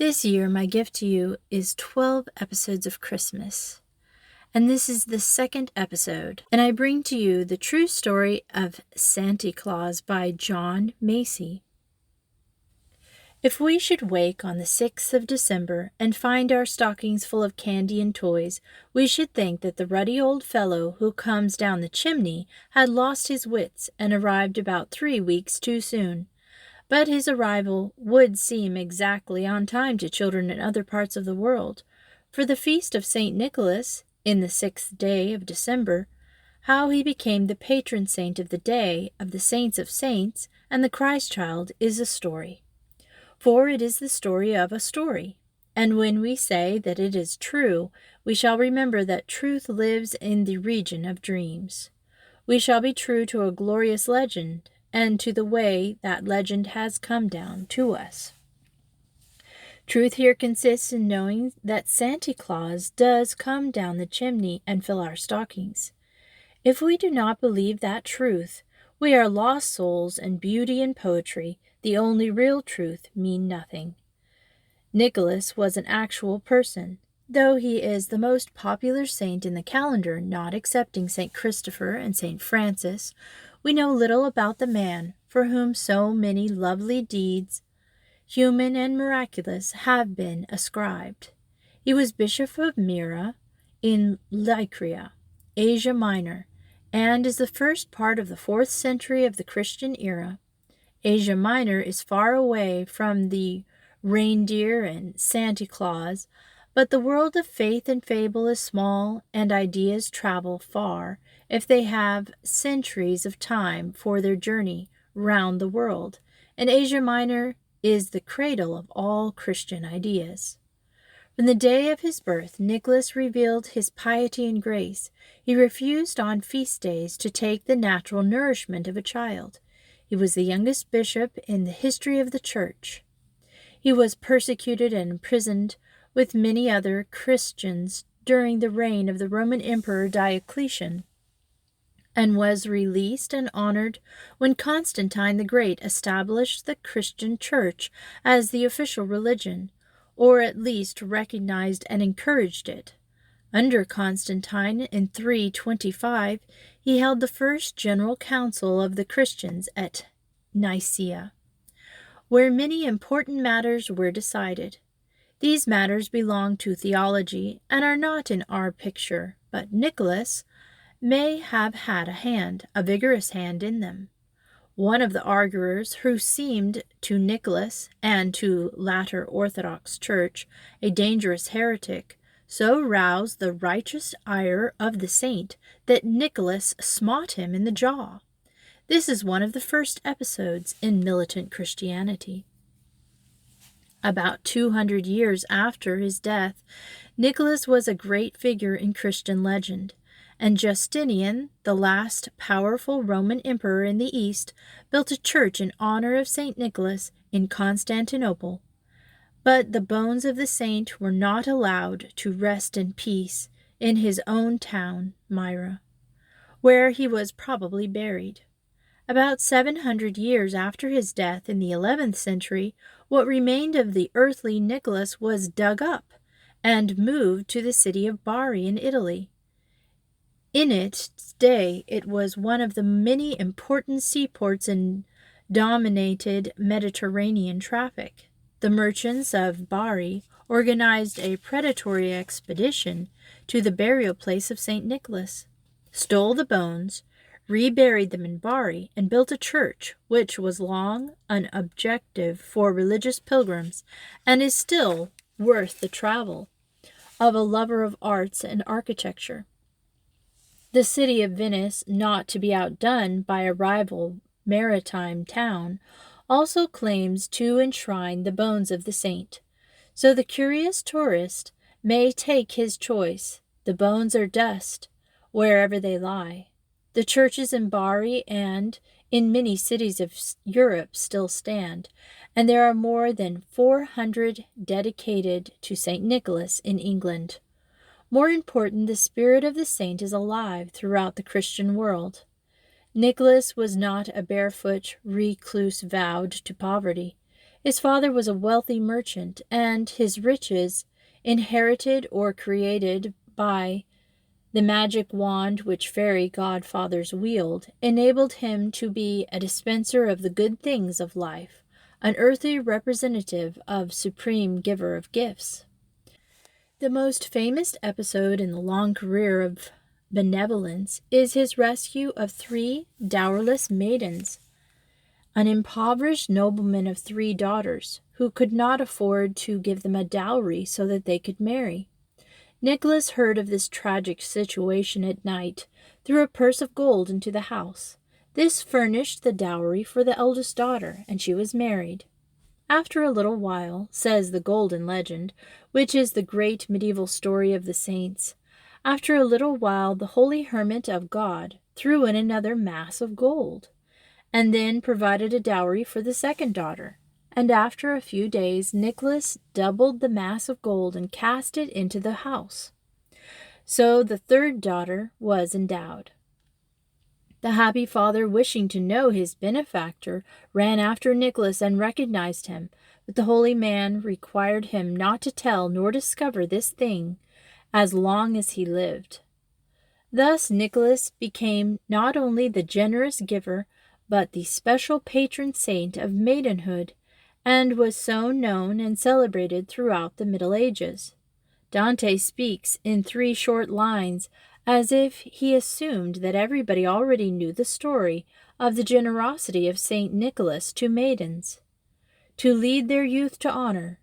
This year, my gift to you is 12 episodes of Christmas. And this is the second episode. And I bring to you the true story of Santa Claus by John Macy. If we should wake on the 6th of December and find our stockings full of candy and toys, we should think that the ruddy old fellow who comes down the chimney had lost his wits and arrived about 3 weeks too soon. But his arrival would seem exactly on time to children in other parts of the world, for the feast of St. Nicholas, in the 6th day of December, how he became the patron saint of the day of the saints of saints and the Christ child is a story. For it is the story of a story, and when we say that it is true, we shall remember that truth lives in the region of dreams. We shall be true to a glorious legend, and to the way that legend has come down to us. Truth here consists in knowing that Santa Claus does come down the chimney and fill our stockings. If we do not believe that truth, we are lost souls, and beauty and poetry, the only real truth, mean nothing. Nicholas was an actual person, though he is the most popular saint in the calendar, not excepting St. Christopher and St. Francis. We know little about the man for whom so many lovely deeds, human and miraculous, have been ascribed. He was Bishop of Myra in Lycia, Asia Minor, and is the first part of the 4th century of the Christian era. Asia Minor is far away from the reindeer and Santa Claus, but the world of faith and fable is small, and ideas travel far if they have centuries of time for their journey round the world, and Asia Minor is the cradle of all Christian ideas. From the day of his birth, Nicholas revealed his piety and grace. He refused on feast days to take the natural nourishment of a child. He was the youngest bishop in the history of the Church. He was persecuted and imprisoned with many other Christians during the reign of the Roman Emperor Diocletian, and was released and honored when Constantine the Great established the Christian Church as the official religion, or at least recognized and encouraged it. Under Constantine in 325, he held the first general council of the Christians at Nicaea, where many important matters were decided. These matters belong to theology and are not in our picture, but Nicholas may have had a vigorous hand in them. One of the arguers, who seemed to Nicholas and to latter Orthodox Church a dangerous heretic, so roused the righteous ire of the saint that Nicholas smote him in the jaw. This is one of the first episodes in militant Christianity. About 200 years after his death, Nicholas was a great figure in Christian legend, and Justinian, the last powerful Roman emperor in the East, built a church in honor of St. Nicholas in Constantinople. But the bones of the saint were not allowed to rest in peace in his own town, Myra, where he was probably buried. About 700 years after his death in the 11th century, what remained of the earthly Nicholas was dug up and moved to the city of Bari in Italy. In its day, it was one of the many important seaports and dominated Mediterranean traffic. The merchants of Bari organized a predatory expedition to the burial place of St. Nicholas, stole the bones, reburied them in Bari, and built a church which was long an objective for religious pilgrims and is still worth the travel of a lover of arts and architecture. The city of Venice, not to be outdone by a rival maritime town, also claims to enshrine the bones of the saint. So the curious tourist may take his choice. The bones are dust, wherever they lie. The churches in Bari and in many cities of Europe still stand, and there are more than 400 dedicated to St. Nicholas in England. More important, the spirit of the saint is alive throughout the Christian world. Nicholas was not a barefoot recluse vowed to poverty. His father was a wealthy merchant, and his riches, inherited or created by the magic wand which fairy godfathers wield, enabled him to be a dispenser of the good things of life, an earthly representative of supreme giver of gifts. The most famous episode in the long career of benevolence is his rescue of 3 dowerless maidens, an impoverished nobleman of 3 daughters, who could not afford to give them a dowry so that they could marry. Nicholas heard of this tragic situation at night, threw a purse of gold into the house. This furnished the dowry for the eldest daughter, and she was married. After a little while, says the Golden Legend, which is the great medieval story of the saints, after a little while the holy hermit of God threw in another mass of gold, and then provided a dowry for the second daughter. And after a few days Nicholas doubled the mass of gold and cast it into the house. So the third daughter was endowed. The happy father, wishing to know his benefactor, ran after Nicholas and recognized him, but the holy man required him not to tell nor discover this thing as long as he lived. Thus Nicholas became not only the generous giver, but the special patron saint of maidenhood, and was so known and celebrated throughout the Middle Ages. Dante speaks in 3 short lines, as if he assumed that everybody already knew the story of the generosity of Saint Nicholas to maidens, to lead their youth to honor.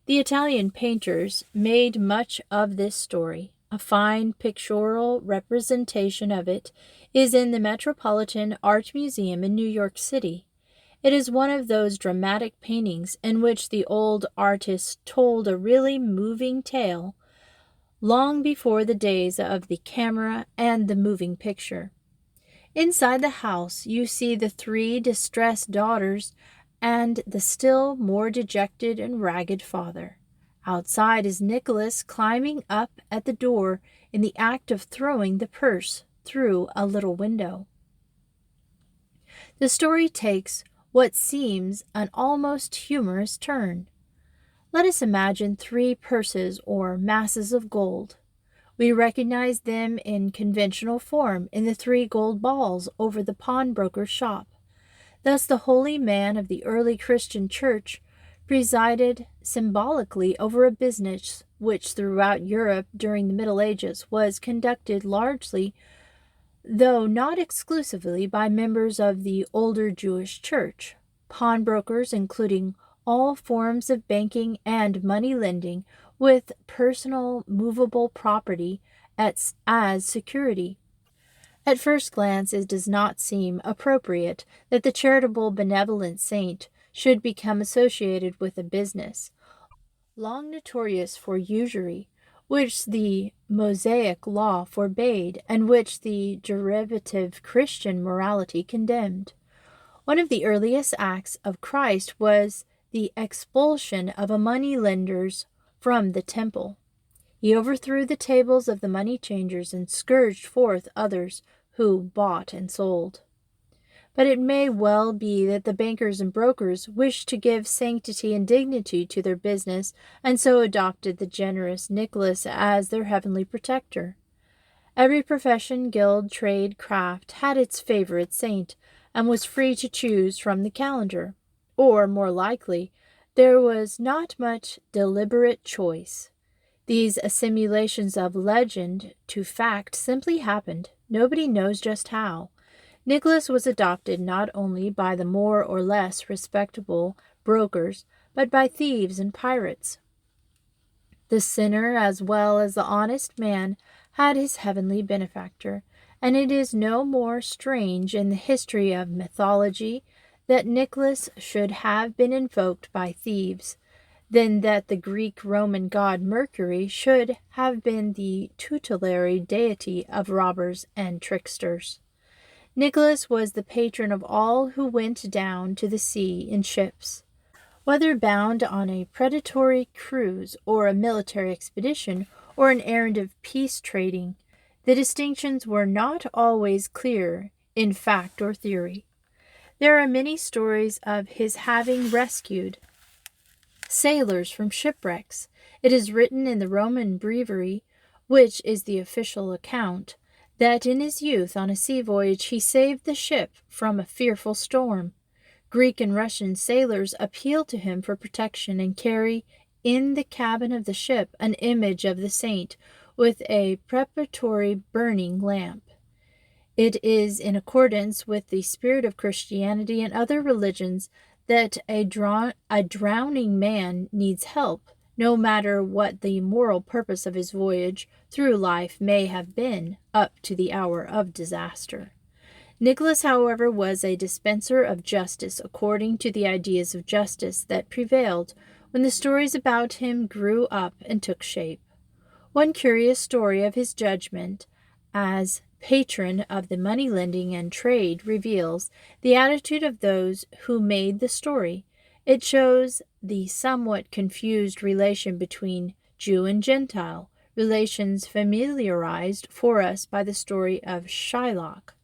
The Italian painters made much of this story. A fine pictorial representation of it is in the Metropolitan Art Museum in New York City. It is one of those dramatic paintings in which the old artist told a really moving tale long before the days of the camera and the moving picture. Inside the house you see the 3 distressed daughters and the still more dejected and ragged father. Outside is Nicholas climbing up at the door in the act of throwing the purse through a little window. The story takes what seems an almost humorous turn. Let us imagine 3 purses or masses of gold. We recognize them in conventional form in the 3 gold balls over the pawnbroker's shop. Thus the holy man of the early Christian church presided symbolically over a business which throughout Europe during the Middle Ages was conducted largely, though not exclusively, by members of the older Jewish church. Pawnbrokers, including all forms of banking and money lending with personal movable property as security. At first glance, it does not seem appropriate that the charitable benevolent saint should become associated with a business, long notorious for usury, which the Mosaic law forbade and which the derivative Christian morality condemned. One of the earliest acts of Christ was the expulsion of a money-lenders from the temple. He overthrew the tables of the money changers and scourged forth others who bought and sold. But it may well be that the bankers and brokers wished to give sanctity and dignity to their business, and so adopted the generous Nicholas as their heavenly protector. Every profession, guild, trade, craft had its favorite saint, and was free to choose from the calendar. Or, more likely, there was not much deliberate choice. These assimilations of legend to fact simply happened. Nobody knows just how. Nicholas was adopted not only by the more or less respectable brokers, but by thieves and pirates. The sinner, as well as the honest man, had his heavenly benefactor, and it is no more strange in the history of mythology that Nicholas should have been invoked by thieves than that the Greek-Roman god Mercury should have been the tutelary deity of robbers and tricksters. Nicholas was the patron of all who went down to the sea in ships. Whether bound on a predatory cruise or a military expedition or an errand of peace trading, the distinctions were not always clear in fact or theory. There are many stories of his having rescued sailors from shipwrecks. It is written in the Roman Breviary, which is the official account, that in his youth on a sea voyage he saved the ship from a fearful storm. Greek and Russian sailors appeal to him for protection and carry in the cabin of the ship an image of the saint with a preparatory burning lamp. It is in accordance with the spirit of Christianity and other religions that a drowning man needs help, no matter what the moral purpose of his voyage through life may have been up to the hour of disaster. Nicholas, however, was a dispenser of justice according to the ideas of justice that prevailed when the stories about him grew up and took shape. One curious story of his judgment as patron of the money-lending and trade reveals the attitude of those who made the story. It shows the somewhat confused relation between Jew and Gentile, relations familiarized for us by the story of Shylock.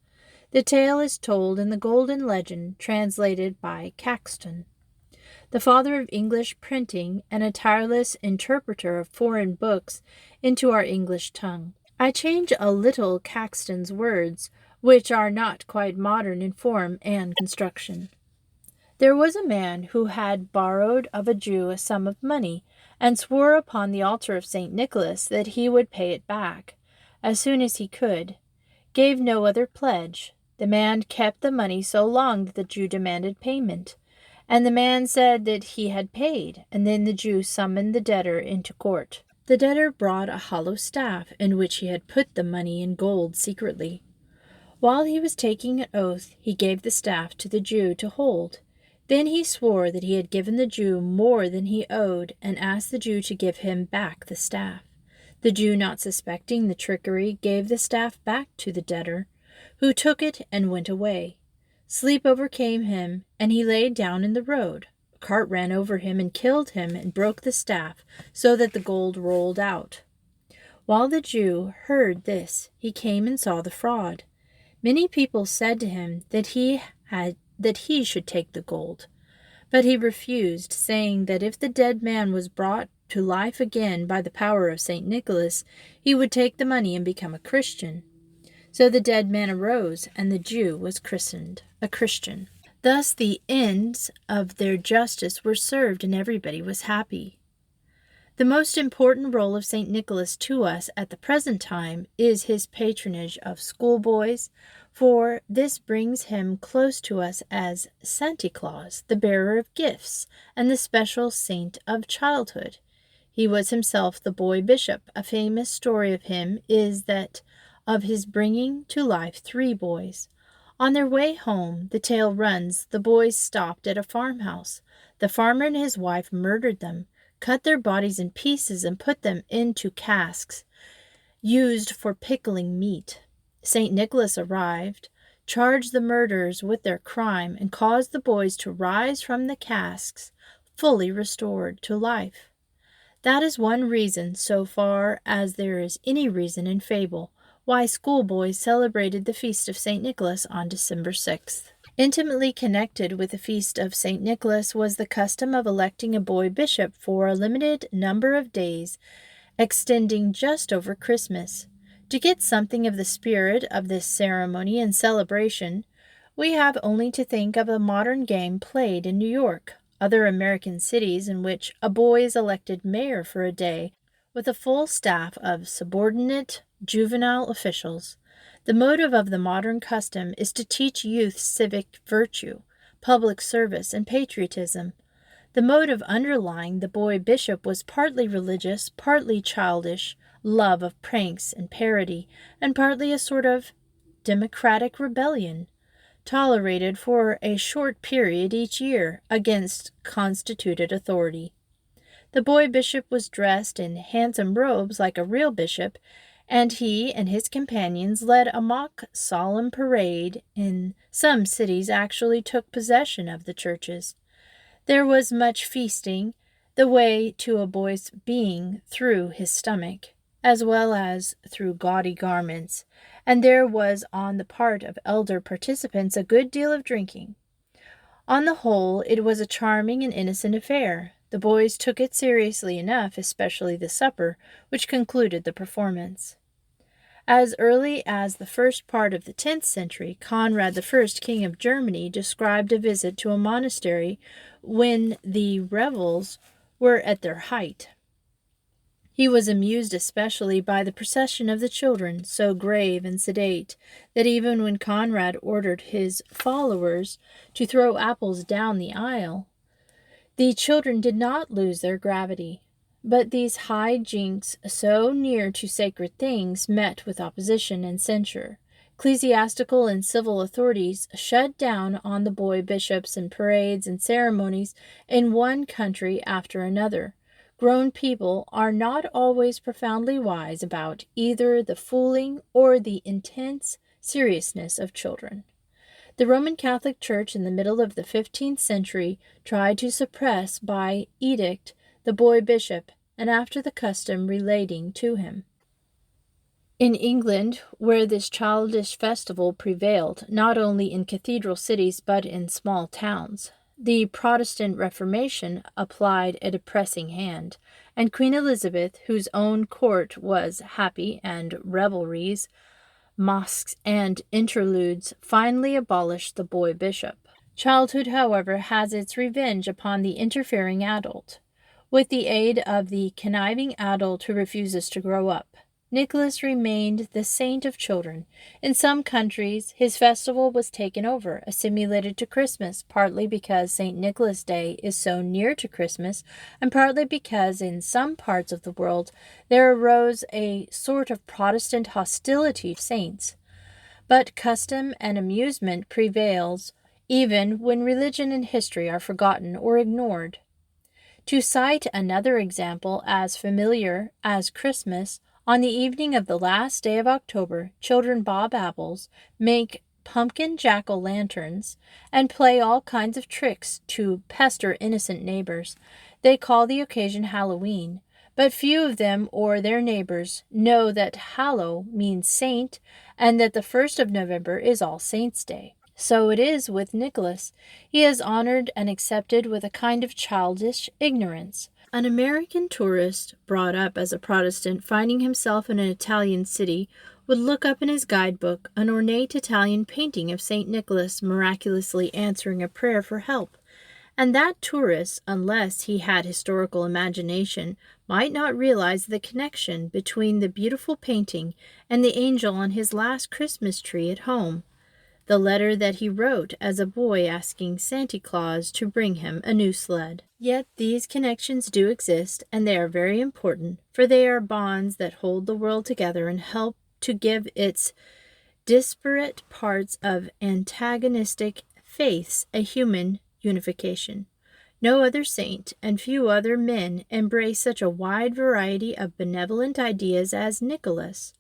The tale is told in the Golden Legend, translated by Caxton, the father of English printing and a tireless interpreter of foreign books into our English tongue. I change a little Caxton's words, which are not quite modern in form and construction. There was a man who had borrowed of a Jew a sum of money, and swore upon the altar of St. Nicholas that he would pay it back, as soon as he could, gave no other pledge. The man kept the money so long that the Jew demanded payment, and the man said that he had paid, and then the Jew summoned the debtor into court. The debtor brought a hollow staff in which he had put the money in gold secretly. While he was taking an oath, he gave the staff to the Jew to hold. Then he swore that he had given the Jew more than he owed, and asked the Jew to give him back the staff. The Jew, not suspecting the trickery, gave the staff back to the debtor, who took it and went away. Sleep overcame him, and he lay down in the road. A cart ran over him and killed him and broke the staff, so that the gold rolled out. While the Jew heard this, he came and saw the fraud. Many people said to him that he should take the gold. But he refused, saying that if the dead man was brought to life again by the power of St. Nicholas, he would take the money and become a Christian. So the dead man arose, and the Jew was christened a Christian. Thus the ends of their justice were served, and everybody was happy. The most important role of St. Nicholas to us at the present time is his patronage of schoolboys, for this brings him close to us as Santa Claus, the bearer of gifts, and the special saint of childhood. He was himself the boy bishop. A famous story of him is that of his bringing to life 3 boys. On their way home, the tale runs, the boys stopped at a farmhouse. The farmer and his wife murdered them, cut their bodies in pieces, and put them into casks used for pickling meat. St. Nicholas arrived, charged the murderers with their crime, and caused the boys to rise from the casks, fully restored to life. That is one reason, so far as there is any reason in fable, why schoolboys celebrated the feast of St. Nicholas on December 6th. Intimately connected with the feast of St. Nicholas was the custom of electing a boy bishop for a limited number of days, extending just over Christmas. To get something of the spirit of this ceremony and celebration, we have only to think of a modern game played in New York, other American cities in which a boy is elected mayor for a day with a full staff of subordinate juvenile officials. The motive of the modern custom is to teach youth civic virtue, public service, and patriotism. The motive underlying the boy bishop was partly religious, partly childish, love of pranks and parody, and partly a sort of democratic rebellion, tolerated for a short period each year against constituted authority. The boy bishop was dressed in handsome robes like a real bishop, and he and his companions led a mock solemn parade. In some cities actually took possession of the churches. There was much feasting, the way to a boy's being through his stomach, as well as through gaudy garments, and there was on the part of elder participants a good deal of drinking. On the whole, it was a charming and innocent affair. The boys took it seriously enough, especially the supper, which concluded the performance. As early as the first part of the 10th century, Conrad I, King of Germany, described a visit to a monastery when the revels were at their height. He was amused especially by the procession of the children, so grave and sedate, that even when Conrad ordered his followers to throw apples down the aisle, the children did not lose their gravity. But these high jinks, so near to sacred things, met with opposition and censure. Ecclesiastical and civil authorities shut down on the boy bishops and parades and ceremonies in one country after another. Grown people are not always profoundly wise about either the fooling or the intense seriousness of children. The Roman Catholic Church in the middle of the 15th century tried to suppress by edict the boy bishop, and after the custom relating to him. In England, where this childish festival prevailed, not only in cathedral cities but in small towns, the Protestant Reformation applied a depressing hand, and Queen Elizabeth, whose own court was happy and revelries, masques, and interludes, finally abolished the boy bishop. Childhood, however, has its revenge upon the interfering adult. With the aid of the conniving adult who refuses to grow up, Nicholas remained the saint of children. In some countries, his festival was taken over, assimilated to Christmas, partly because St. Nicholas Day is so near to Christmas, and partly because in some parts of the world there arose a sort of Protestant hostility to saints. But custom and amusement prevails, even when religion and history are forgotten or ignored. To cite another example as familiar as Christmas, on the evening of the last day of October, children bob apples, make pumpkin jack-o'-lanterns, and play all kinds of tricks to pester innocent neighbors. They call the occasion Halloween, but few of them or their neighbors know that Hallow means saint, and that the 1st of November is All Saints' Day. So it is with Nicholas. He is honored and accepted with a kind of childish ignorance. An American tourist, brought up as a Protestant, finding himself in an Italian city, would look up in his guidebook an ornate Italian painting of St. Nicholas miraculously answering a prayer for help. And that tourist, unless he had historical imagination, might not realize the connection between the beautiful painting and the angel on his last Christmas tree at home. The letter that he wrote as a boy asking Santa Claus to bring him a new sled. Yet these connections do exist, and they are very important, for they are bonds that hold the world together and help to give its disparate parts of antagonistic faiths a human unification. No other saint and few other men embrace such a wide variety of benevolent ideas as Nicholas.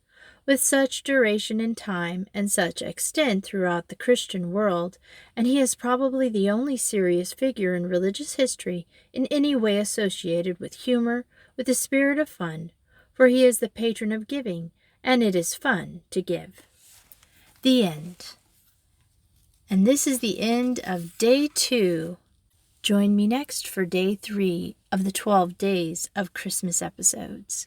With such duration in time and such extent throughout the Christian world, and he is probably the only serious figure in religious history in any way associated with humor, with the spirit of fun, for he is the patron of giving, and it is fun to give. The end. And this is the end of Day 2. Join me next for Day 3 of the 12 Days of Christmas episodes.